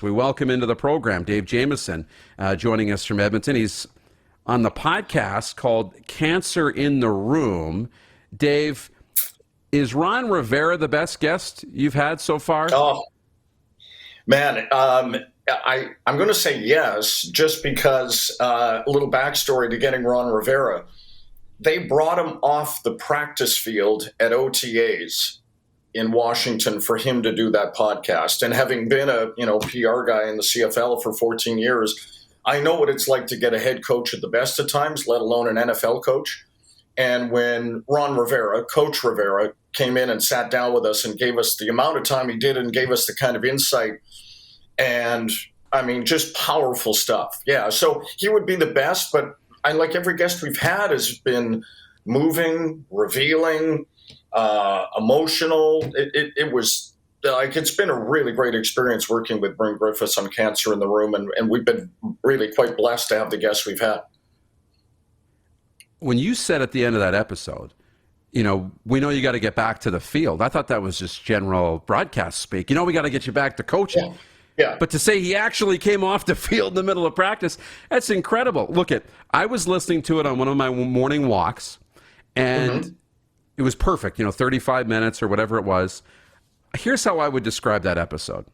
We welcome into the program Dave Jamieson, joining us from Edmonton. He's on the podcast called Cancer in the Room. Dave, is Ron Rivera the best guest you've had so far? Oh, man. I'm going to say yes, just because a little backstory to getting Ron Rivera. They brought him off the practice field at OTAs in Washington for him to do that podcast. And having been a PR guy in the CFL for 14 years, I know what it's like to get a head coach at the best of times, let alone an NFL coach. And when Ron Rivera, Coach Rivera, came in and sat down with us and gave us the amount of time he did and gave us the kind of insight and, I mean, just powerful stuff. Yeah, so he would be the best, but like every guest we've had has been moving, revealing, emotional. It was like, it's been a really great experience working with Bryn Griffiths on Cancer in the Room, and we've been really quite blessed to have the guests we've had. When you said at the end of that episode, we know you got to get back to the field, I thought that was just general broadcast speak. We got to get you back to coaching. Yeah. But to say he actually came off the field in the middle of practice, that's incredible. Look, I was listening to it on one of my morning walks, and it was perfect, 35 minutes or whatever it was. Here's how I would describe that episode.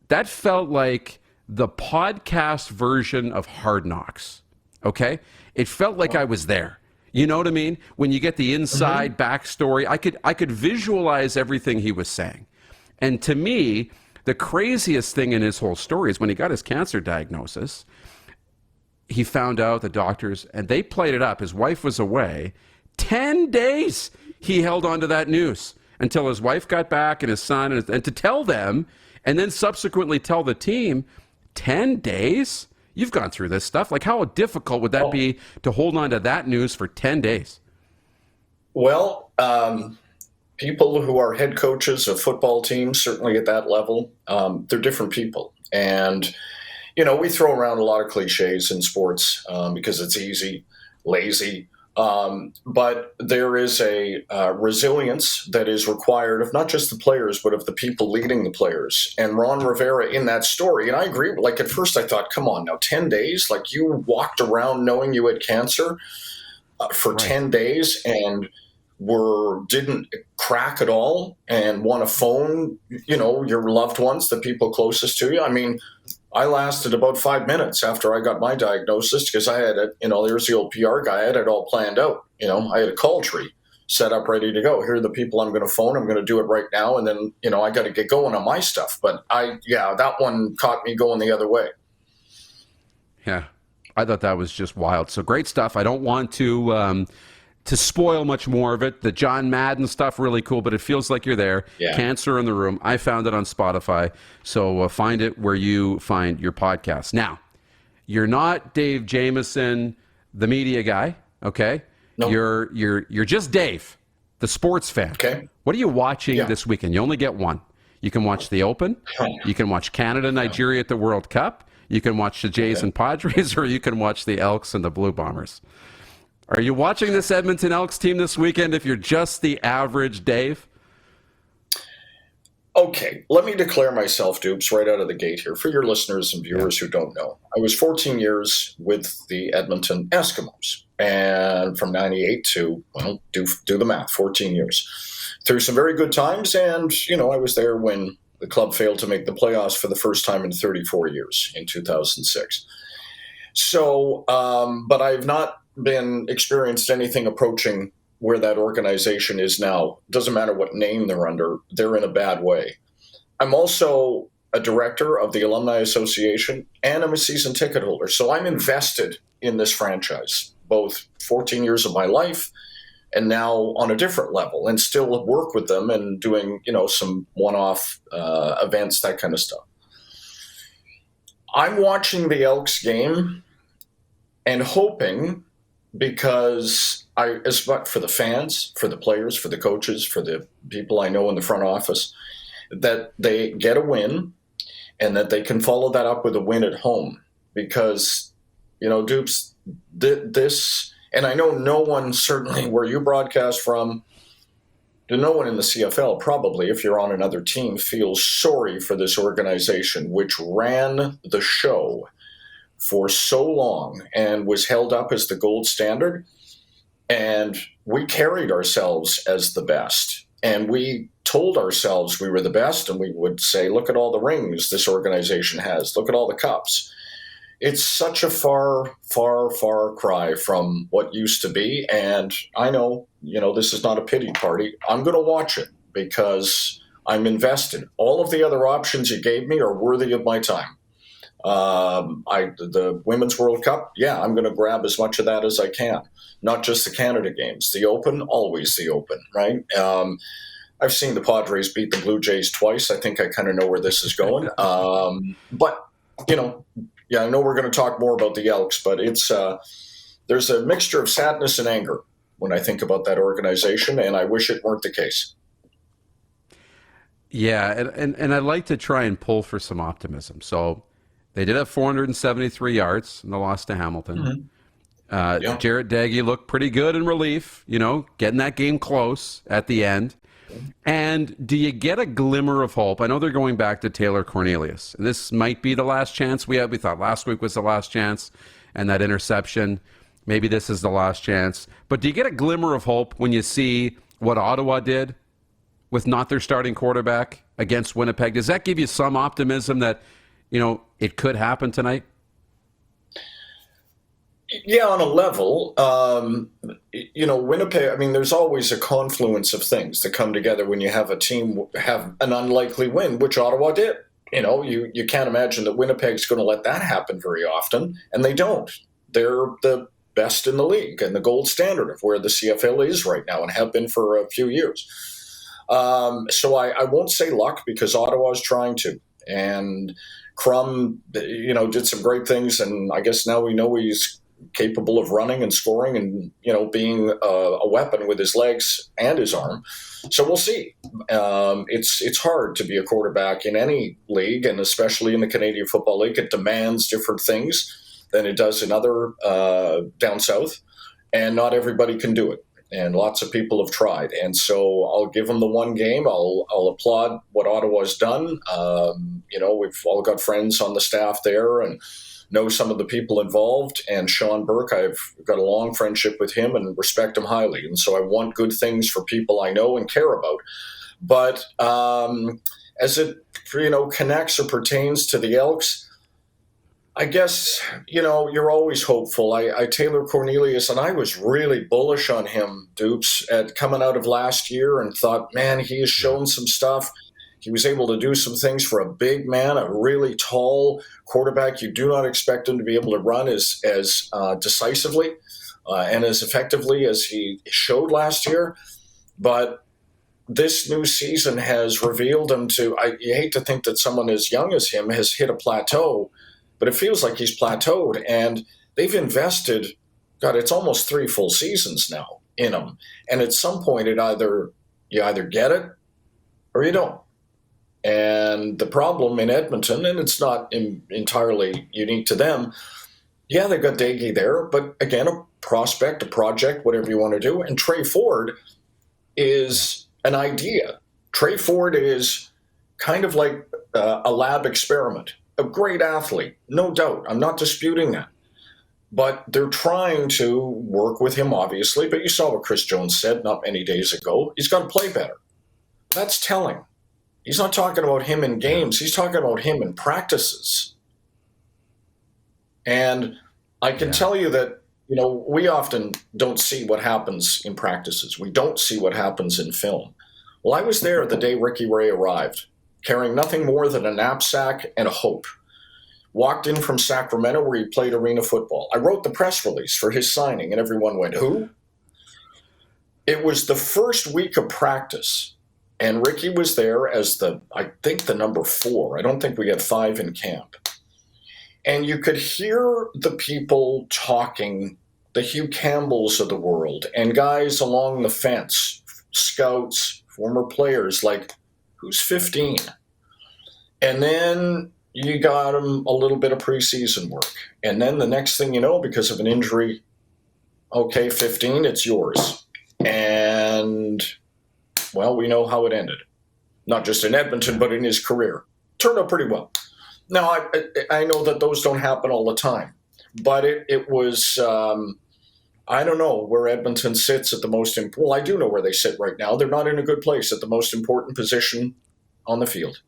That felt like the podcast version of Hard Knocks, okay? It felt like I was there. You know what I mean? When you get the inside backstory, I could visualize everything he was saying. And to me, the craziest thing in his whole story is when he got his cancer diagnosis, he found out the doctors, and they played it up. His wife was away. 10 days he held on to that news until his wife got back and his son, and to tell them, and then subsequently tell the team, 10 days? You've gone through this stuff. Like, how difficult would that be to hold on to that news for 10 days? Well, people who are head coaches of football teams, certainly at that level, they're different people. And, we throw around a lot of cliches in sports because it's easy, lazy. But there is a resilience that is required of not just the players, but of the people leading the players. And Ron Rivera in that story, and I agree, like at first I thought, come on now, 10 days? Like, you walked around knowing you had cancer for 10 days and didn't crack at all and want to phone, your loved ones, the people closest to you. I mean, I lasted about 5 minutes after I got my diagnosis because I had there's the old PR guy. I had it all planned out. I had a call tree set up, ready to go. Here are the people I'm going to phone. I'm going to do it right now. And then, I got to get going on my stuff. But that one caught me going the other way. Yeah, I thought that was just wild. So great stuff. I don't want to spoil much more of it. The John Madden stuff, really cool, but it feels like you're there. Yeah. Cancer in the Room. I found it on Spotify, so find it where you find your podcast. Now, you're not Dave Jamieson, the media guy, okay? No. You're just Dave, the sports fan. Okay. What are you watching this weekend? You only get one. You can watch the Open. You can watch Canada, Nigeria at the World Cup. You can watch the Jays and Padres, or you can watch the Elks and the Blue Bombers. Are you watching this Edmonton Elks team this weekend if you're just the average Dave? Okay, let me declare myself, Dupes, right out of the gate here for your listeners and viewers who don't know. I was 14 years with the Edmonton Eskimos, and from 98 to, do the math, 14 years. Through some very good times, and, I was there when the club failed to make the playoffs for the first time in 34 years in 2006. So, but I've not experienced anything approaching where that organization is now. Doesn't matter what name they're under, they're in a bad way. I'm also a director of the Alumni Association, and I'm a season ticket holder. So I'm invested in this franchise, both 14 years of my life and now on a different level, and still work with them and doing, some one-off events, that kind of stuff. I'm watching the Elks game and hoping, because for the fans, for the players, for the coaches, for the people I know in the front office, that they get a win and that they can follow that up with a win at home. Because, Dupes, this, and I know no one, certainly where you broadcast from, no one in the CFL probably, if you're on another team, feels sorry for this organization, which ran the show for so long and was held up as the gold standard. And we carried ourselves as the best. And we told ourselves we were the best, and we would say, look at all the rings this organization has. Look at all the cups. It's such a far, far, far cry from what used to be. And I know, this is not a pity party. I'm going to watch it because I'm invested. All of the other options you gave me are worthy of my time. The Women's World Cup, I'm going to grab as much of that as I can. Not just the Canada games. The Open, always the Open, right? I've seen the Padres beat the Blue Jays twice. I think I kind of know where this is going. But, I know we're going to talk more about the Elks, but there's a mixture of sadness and anger when I think about that organization, and I wish it weren't the case. Yeah, and I'd like to try and pull for some optimism. So they did have 473 yards in the loss to Hamilton. Mm-hmm. Jarrett Daggy looked pretty good in relief, getting that game close at the end. And do you get a glimmer of hope? I know they're going back to Taylor Cornelius. And this might be the last chance we had. We thought last week was the last chance, and that interception, maybe this is the last chance. But do you get a glimmer of hope when you see what Ottawa did with not their starting quarterback against Winnipeg? Does that give you some optimism that, it could happen tonight? Yeah, on a level, Winnipeg, there's always a confluence of things that come together when you have a team have an unlikely win, which Ottawa did. You can't imagine that Winnipeg's going to let that happen very often, and they don't. They're the best in the league and the gold standard of where the CFL is right now and have been for a few years. So I won't say luck because Ottawa's trying to. And Crum, did some great things, and I guess now we know he's capable of running and scoring and, being a weapon with his legs and his arm. So we'll see. It's hard to be a quarterback in any league, and especially in the Canadian Football League. It demands different things than it does in other down south, and not everybody can do it. And lots of people have tried. And so I'll give them the one game. I'll applaud what Ottawa's done. We've all got friends on the staff there and know some of the people involved. And Sean Burke, I've got a long friendship with him and respect him highly. And so I want good things for people I know and care about. But as it, connects or pertains to the Elks, I guess, you're always hopeful. I Taylor Cornelius, and I was really bullish on him, Dupes, at coming out of last year and thought, man, he has shown some stuff. He was able to do some things for a big man, a really tall quarterback. You do not expect him to be able to run as decisively and as effectively as he showed last year. But this new season has revealed him to, you hate to think that someone as young as him has hit a plateau, but it feels like he's plateaued, and they've invested, it's almost 3 full seasons now in him. And at some point, you either get it or you don't. And the problem in Edmonton, and it's not entirely unique to them, they've got Daggy there, but again, a prospect, a project, whatever you want to do. And Trey Ford is an idea. Trey Ford is kind of like a lab experiment. A great athlete, no doubt. I'm not disputing that. But they're trying to work with him, obviously. But you saw what Chris Jones said not many days ago. He's got to play better. That's telling. He's not talking about him in games. He's talking about him in practices. And I can tell you that, we often don't see what happens in practices. We don't see what happens in film. Well, I was there the day Ricky Ray arrived, carrying nothing more than a knapsack and a hope. Walked in from Sacramento where he played arena football. I wrote the press release for his signing, and everyone went, who? It was the first week of practice, and Ricky was there as the number 4. I don't think we had 5 in camp. And you could hear the people talking, the Hugh Campbells of the world, and guys along the fence, scouts, former players, like, who's 15? And then you got him a little bit of preseason work. And then the next thing you know, because of an injury, okay, 15, it's yours. And Well, we know how it ended. Not just in Edmonton, but in his career. Turned out pretty well. Now, I know that those don't happen all the time, but it was, I don't know where Edmonton sits at the most important. Well, I do know where they sit right now. They're not in a good place at the most important position on the field.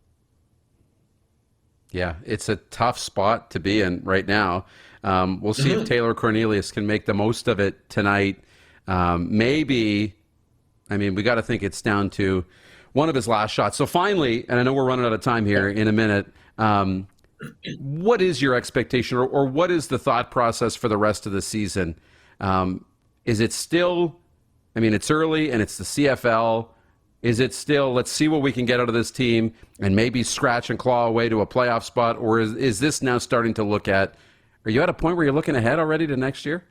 Yeah, it's a tough spot to be in right now. We'll see if Taylor Cornelius can make the most of it tonight. Maybe, I mean, we got to think it's down to one of his last shots. So finally, and I know we're running out of time here in a minute, what is your expectation or what is the thought process for the rest of the season? Is it still, I mean, it's early and it's the CFL. Is it still, let's see what we can get out of this team and maybe scratch and claw away to a playoff spot? Or is this now starting to look at, are you at a point where you're looking ahead already to next year?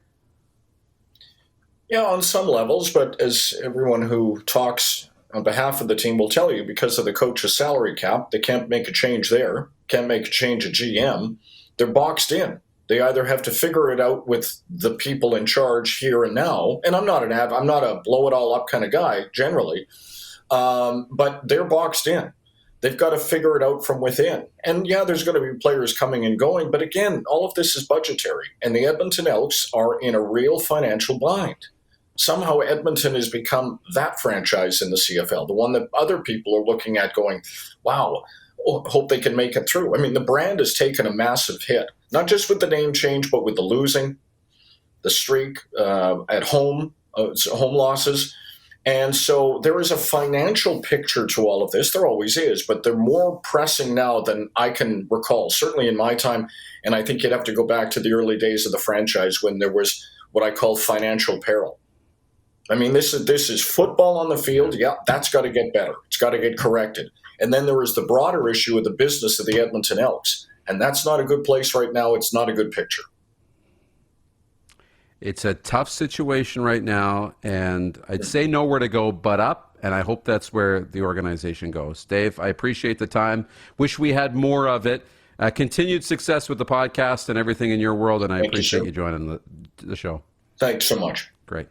Yeah, on some levels, but as everyone who talks on behalf of the team will tell you, because of the coach's salary cap, they can't make a change there, can't make a change at GM. They're boxed in. They either have to figure it out with the people in charge here and now, and I'm not a blow it all up kind of guy generally, but they're boxed in. They've got to figure it out from within. And yeah, there's going to be players coming and going, but again, all of this is budgetary, and the Edmonton Elks are in a real financial bind. Somehow Edmonton has become that franchise in the CFL, the one that other people are looking at going, wow, hope they can make it through. I mean, the brand has taken a massive hit, not just with the name change, but with the losing, the streak at home, home losses. And so there is a financial picture to all of this. There always is, but they're more pressing now than I can recall, certainly in my time. And I think you'd have to go back to the early days of the franchise when there was what I call financial peril. I mean, this is football on the field. Yeah, that's got to get better. It's got to get corrected. And then there is the broader issue of the business of the Edmonton Elks. And that's not a good place right now. It's not a good picture. It's a tough situation right now, and I'd say nowhere to go but up, and I hope that's where the organization goes. Dave, I appreciate the time. Wish we had more of it. Continued success with the podcast and everything in your world, and I appreciate you joining the show. Thanks so much. Great.